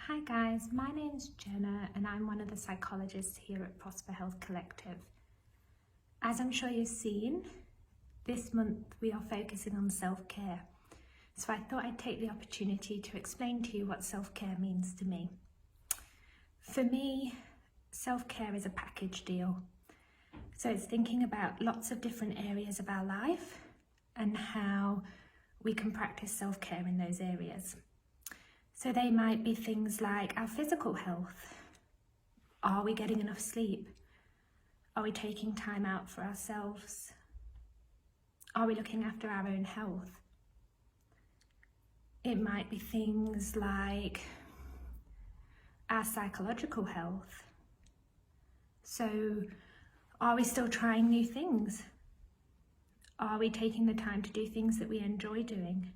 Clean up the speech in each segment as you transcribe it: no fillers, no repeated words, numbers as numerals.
Hi guys, my name's Jenna and I'm one of the psychologists here at Prosper Health Collective. As I'm sure you've seen, this month we are focusing on self-care. So I thought I'd take the opportunity to explain to you what self-care means to me. For me, self-care is a package deal. So it's thinking about lots of different areas of our life and how we can practice self-care in those areas. So they might be things like our physical health. Are we getting enough sleep? Are we taking time out for ourselves? Are we looking after our own health? It might be things like our psychological health. So are we still trying new things? Are we taking the time to do things that we enjoy doing?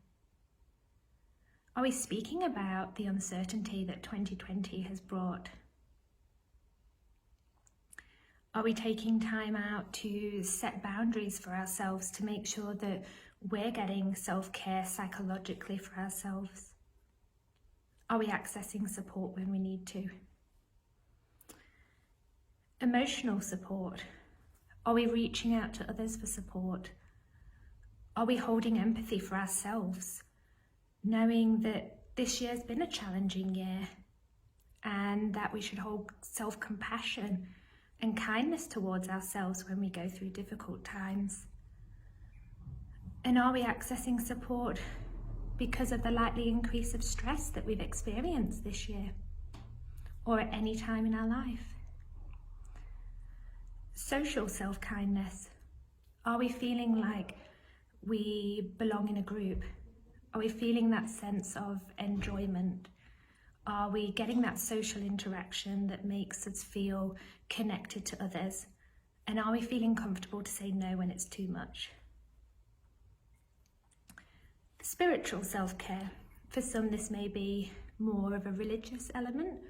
Are we speaking about the uncertainty that 2020 has brought? Are we taking time out to set boundaries for ourselves to make sure that we're getting self-care psychologically for ourselves? Are we accessing support when we need to? Emotional support. Are we reaching out to others for support? Are we holding empathy for ourselves, knowing that this year's been a challenging year and that we should hold self-compassion and kindness towards ourselves when we go through difficult times? And are we accessing support because of the likely increase of stress that we've experienced this year or at any time in our life? Social self-kindness. Are we feeling like we belong in a group? Are we feeling that sense of enjoyment? Are we getting that social interaction that makes us feel connected to others? And are we feeling comfortable to say no when it's too much? Spiritual self-care. For some, this may be more of a religious element,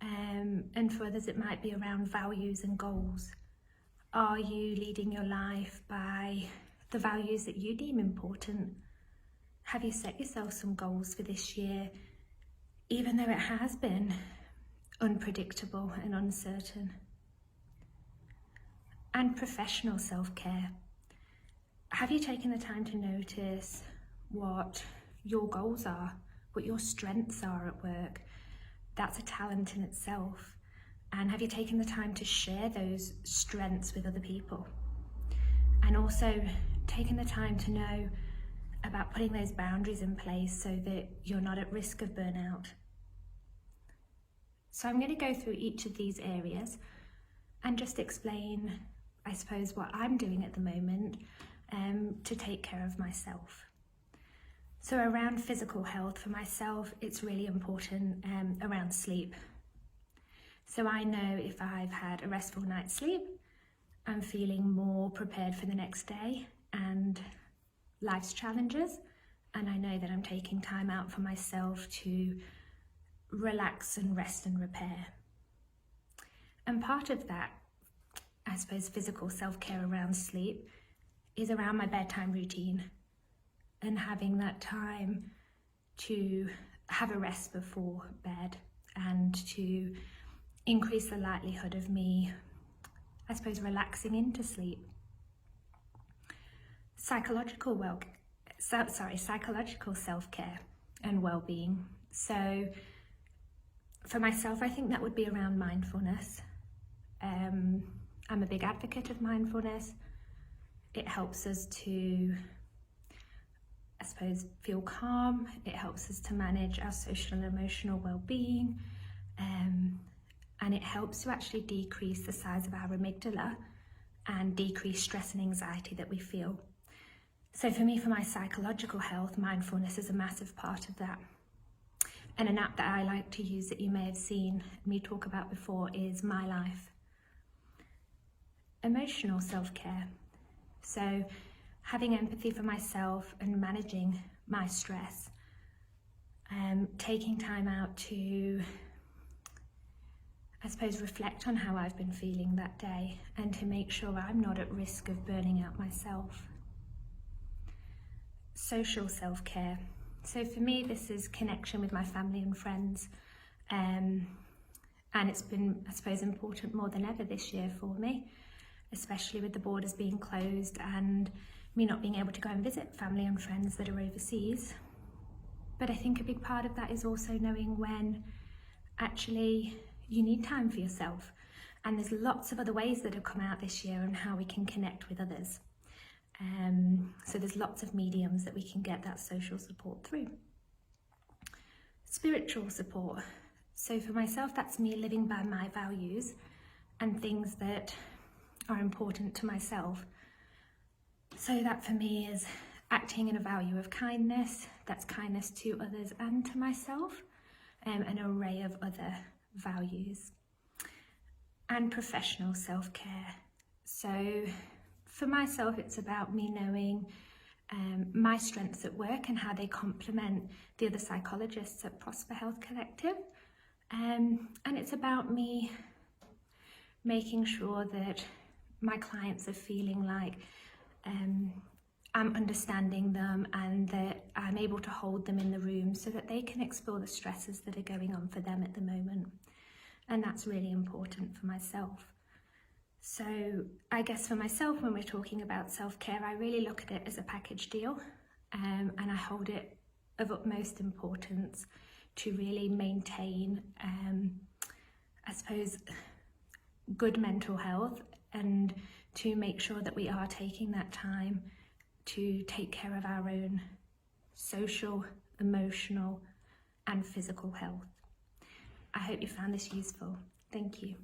and for others, it might be around values and goals. Are you leading your life by the values that you deem important? Have you set yourself some goals for this year, even though it has been unpredictable and uncertain? And professional self-care. Have you taken the time to notice what your goals are, what your strengths are at work? That's a talent in itself. And have you taken the time to share those strengths with other people? And also taken the time to know about putting those boundaries in place so that you're not at risk of burnout. So I'm going to go through each of these areas and just explain, I suppose, what I'm doing at the moment to take care of myself. So around physical health, for myself, it's really important around sleep. So I know if I've had a restful night's sleep, I'm feeling more prepared for the next day and life's challenges, and I know that I'm taking time out for myself to relax and rest and repair. And part of that, I suppose, physical self-care around sleep is around my bedtime routine and having that time to have a rest before bed and to increase the likelihood of me, I suppose, relaxing into sleep. Psychological self-care and well-being. So for myself, I think that would be around mindfulness. I'm a big advocate of mindfulness. It helps us to, I suppose, feel calm. It helps us to manage our social and emotional well-being. And it helps to actually decrease the size of our amygdala and decrease stress and anxiety that we feel. So for me, for my psychological health, mindfulness is a massive part of that. And an app that I like to use that you may have seen me talk about before is My Life. Emotional self-care. So having empathy for myself and managing my stress. Taking time out to, I suppose, reflect on how I've been feeling that day and to make sure I'm not at risk of burning out myself. Social self-care. So for me, this is connection with my family and friends And it's been, I suppose, important more than ever this year for me, especially with the borders being closed and me not being able to go and visit family and friends that are overseas. But I think a big part of that is also knowing when actually you need time for yourself. And there's lots of other ways that have come out this year on how we can connect with others. So there's lots of mediums that we can get that social support through. Spiritual support. So for myself, that's me living by my values and things that are important to myself. So that for me is acting in a value of kindness, that's kindness to others and to myself, an array of other values. And professional self-care. So for myself, it's about me knowing my strengths at work and how they complement the other psychologists at Prosper Health Collective. And it's about me making sure that my clients are feeling like I'm understanding them and that I'm able to hold them in the room so that they can explore the stresses that are going on for them at the moment. And that's really important for myself. So I guess for myself, when we're talking about self-care, I really look at it as a package deal, and I hold it of utmost importance to really maintain, I suppose, good mental health, and to make sure that we are taking that time to take care of our own social, emotional, and physical health. I hope you found this useful. Thank you.